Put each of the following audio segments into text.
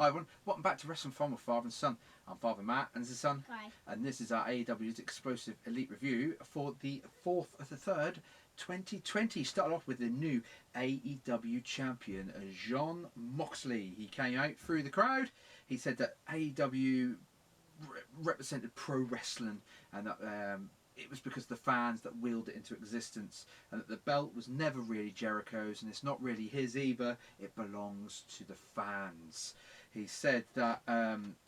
Hi everyone, welcome back to Wrestling Fun with Father and Son. I'm Father Matt and this is Son. Hi. And this is our AEW's Explosive Elite Review for the 4th of the 3rd, 2020. Started off with the new AEW champion, Jon Moxley. He came out through the crowd. He said that AEW represented pro wrestling and that it was because of the fans that willed it into existence, and that the belt was never really Jericho's and it's not really his either, it belongs to the fans. He said that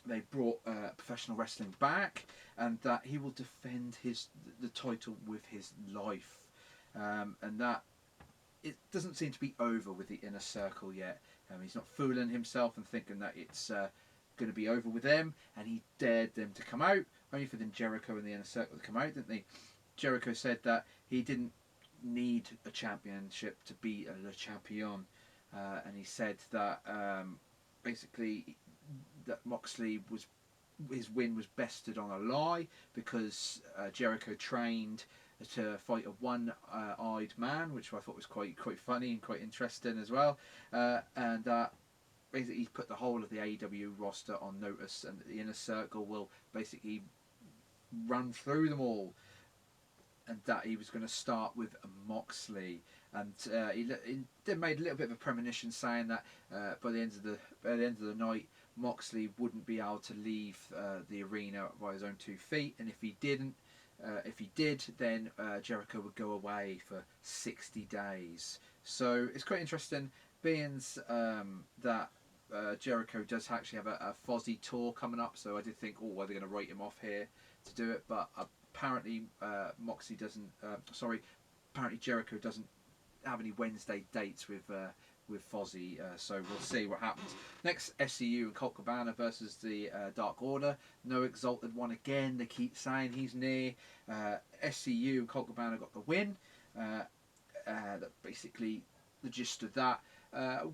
they brought professional wrestling back and that he will defend the title with his life, and that it doesn't seem to be over with the Inner Circle yet. He's not fooling himself and thinking that it's going to be over with them, and he dared them to come out, only for then Jericho and the Inner Circle to come out, didn't they? Jericho said that he didn't need a championship to be a champion, and he said that basically that Moxley his win was bested on a lie because Jericho trained to fight a one-eyed man, which I thought was quite funny and quite interesting as well, and basically he's put the whole of the AEW roster on notice, and the Inner Circle will basically run through them all, and that he was going to start with Moxley, and he made a little bit of a premonition saying that by the end of the night Moxley wouldn't be able to leave the arena by his own 2 feet, and if he did, then Jericho would go away for 60 days. So it's quite interesting, being that Jericho does actually have a Fozzy tour coming up. So I did think, oh, are they going to write him off here to do it? But apparently Moxley doesn't. Apparently Jericho doesn't have any Wednesday dates with Fozzy, so we'll see what happens. Next, SCU and Colt Cabana versus the Dark Order. No Exalted One again. They keep saying he's near. SCU and Colt Cabana got the win. That basically the gist of that.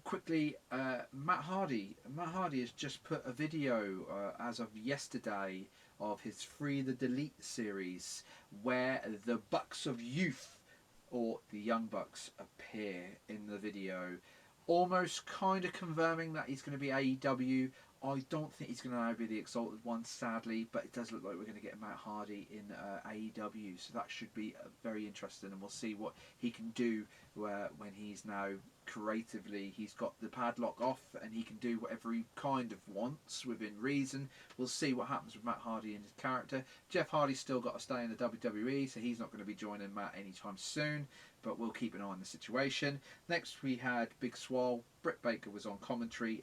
Quickly, Matt Hardy has just put a video as of yesterday of his Free the Delete series, where the Bucks of Youth, or the Young Bucks, appear in the video, almost kind of confirming that he's going to be AEW. I don't think he's going to be the Exalted One, sadly, but it does look like we're going to get Matt Hardy in AEW, so that should be very interesting, and we'll see what he can do when he's now creatively, he's got the padlock off and he can do whatever he kind of wants within reason. We'll see what happens with Matt Hardy and his character. Jeff Hardy's still got to stay in the WWE, so he's not going to be joining Matt anytime soon, but we'll keep an eye on the situation. Next we had Big Swole. Britt Baker was on commentary.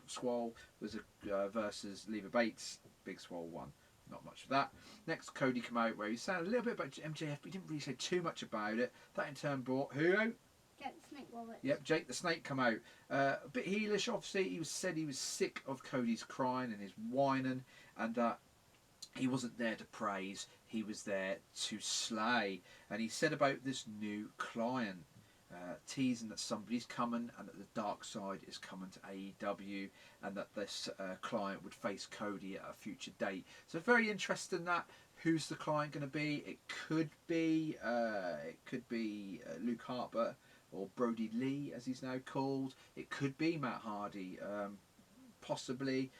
Swole was versus Leva Bates. Big Swole won. Not much of that. Next, Cody came out where he said a little bit about MJF, but he didn't really say too much about it. That in turn brought who out? Jake the Snake Roberts. Yep, Jake the Snake come out. A bit heelish, obviously. He said he was sick of Cody's crying and his whining, and that he wasn't there to praise, he was there to slay. And he said about this new client, teasing that somebody's coming and that the dark side is coming to AEW, and that this client would face Cody at a future date. So very interesting that. Who's the client going to be? It could be Luke Harper, or Brody Lee as he's now called. It could be Matt Hardy, possibly.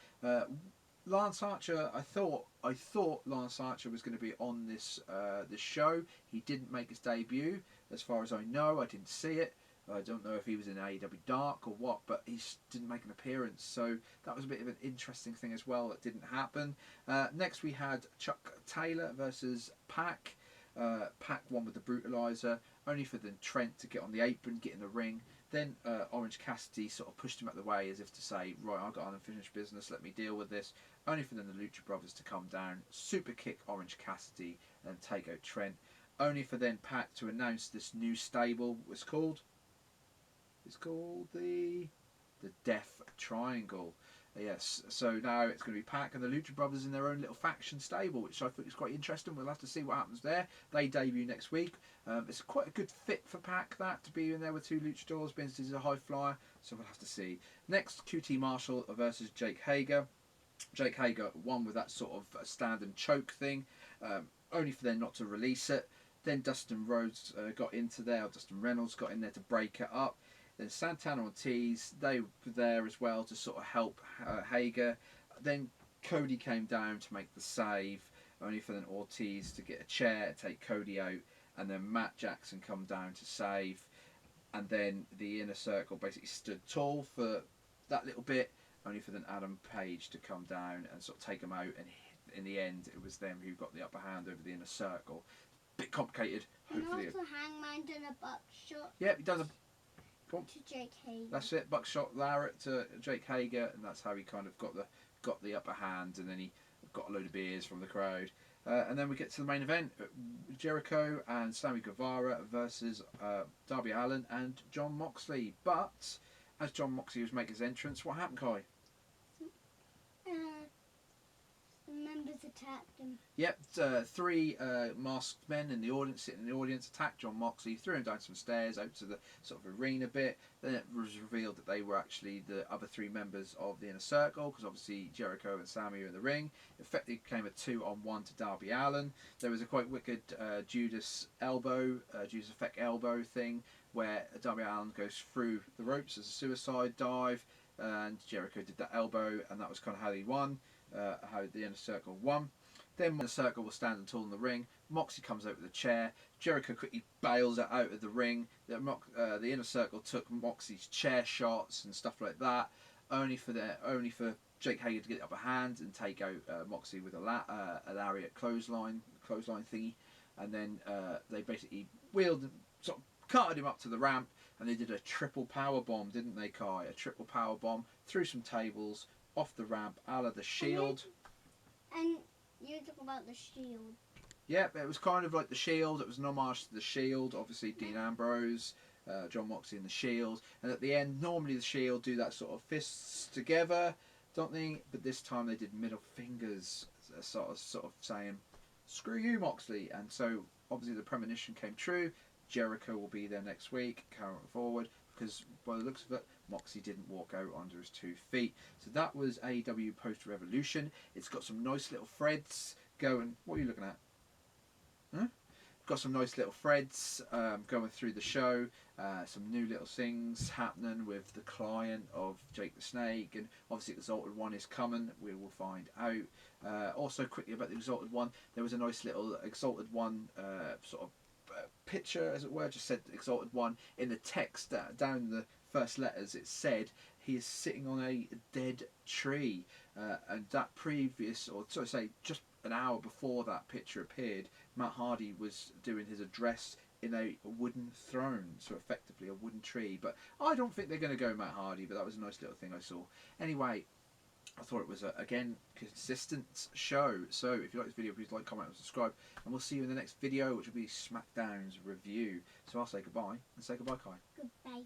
Lance Archer, I thought Lance Archer was going to be on this show. He didn't make his debut, as far as I know. I didn't see it. I don't know if he was in AEW Dark or what, but he didn't make an appearance. So that was a bit of an interesting thing as well that didn't happen. Next we had Chuck Taylor versus Pac. Pac won with the Brutalizer, only for then Trent to get on the apron, get in the ring. Then Orange Cassidy sort of pushed him out of the way as if to say, right, I've got unfinished business, let me deal with this. Only for then the Lucha Brothers to come down, super kick Orange Cassidy and take out Trent. Only for then Pac to announce this new stable. It's called the Death Triangle. Yes, so now it's going to be Pac and the Lucha Brothers in their own little faction stable, which I think is quite interesting. We'll have to see what happens there. They debut next week. It's quite a good fit for Pac, that, to be in there with 2 luchadors, being he's a high flyer, so we'll have to see. Next, QT Marshall versus Jake Hager. Jake Hager won with that sort of stand and choke thing, only for them not to release it. Then Dustin Rhodes got into there, or Dustin Reynolds got in there to break it up. Then Santana and Ortiz, they were there as well to sort of help Hager. Then Cody came down to make the save, only for then Ortiz to get a chair, take Cody out, and then Matt Jackson come down to save. And then the Inner Circle basically stood tall for that little bit, only for then Adam Page to come down and sort of take them out. And in the end, it was them who got the upper hand over the Inner Circle. Bit complicated. And also Hangman done a buckshot. Yeah, he done a. To Jake Hager. That's it. Buckshot Larrett to Jake Hager, and that's how he kind of got the upper hand. And then he got a load of beers from the crowd. And then we get to the main event: Jericho and Sammy Guevara versus Darby Allin and Jon Moxley. But as Jon Moxley was making his entrance, what happened, Kai? The members attacked him. Yep, three masked men in the audience, sitting in the audience, attacked Jon Moxley, threw him down some stairs out to the sort of arena bit. Then it was revealed that they were actually the other three members of the Inner Circle, because obviously Jericho and Sammy are in the ring. It effectively became a 2-on-1 to Darby Allin. There was a quite wicked Judas Effect elbow thing, where Darby Allin goes through the ropes as a suicide dive, and Jericho did that elbow, and that was kind of how he won. How the Inner Circle won. Then when the Circle was standing tall in the ring, Moxley comes out with a chair. Jericho quickly bails it out of the ring. The Inner Circle took Moxley's chair shots and stuff like that, only for Jake Hager to get the upper hand and take out Moxley with a lariat clothesline thingy, and then they basically wheeled him, sort of carted him up to the ramp, and they did a triple power bomb, didn't they, Kai? A triple power bomb through some tables, off the ramp, a la the Shield. And you talk about the Shield. Yep, it was kind of like the Shield. It was an homage to the Shield. Obviously, Dean Ambrose, Jon Moxley and the Shield. And at the end, normally the Shield do that sort of fists together, don't they? But this time they did middle fingers, sort of saying, "Screw you, Moxley." And so obviously the premonition came true. Jericho will be there next week, carrying forward, because by the looks of it, Moxley didn't walk out under his 2 feet. So that was AEW post-Revolution. It's got some nice little threads going. What are you looking at? Huh? Got some nice little threads going through the show. Some new little things happening with the client of Jake the Snake, and obviously Exalted One is coming. We will find out. Also, quickly about the Exalted One, there was a nice little Exalted One sort of picture, as it were, just said Exalted One. In the text down the first letters, it said he is sitting on a dead tree, and that previous, or so to say, just an hour before that picture appeared, Matt Hardy was doing his address in a wooden throne, so effectively a wooden tree. But I don't think they're going to go Matt Hardy, but that was a nice little thing I saw. Anyway, I thought it was again consistent show. So if you like this video, please like, comment and subscribe, and we'll see you in the next video, which will be SmackDown's review. So I'll say goodbye, and say goodbye, Kai. Goodbye.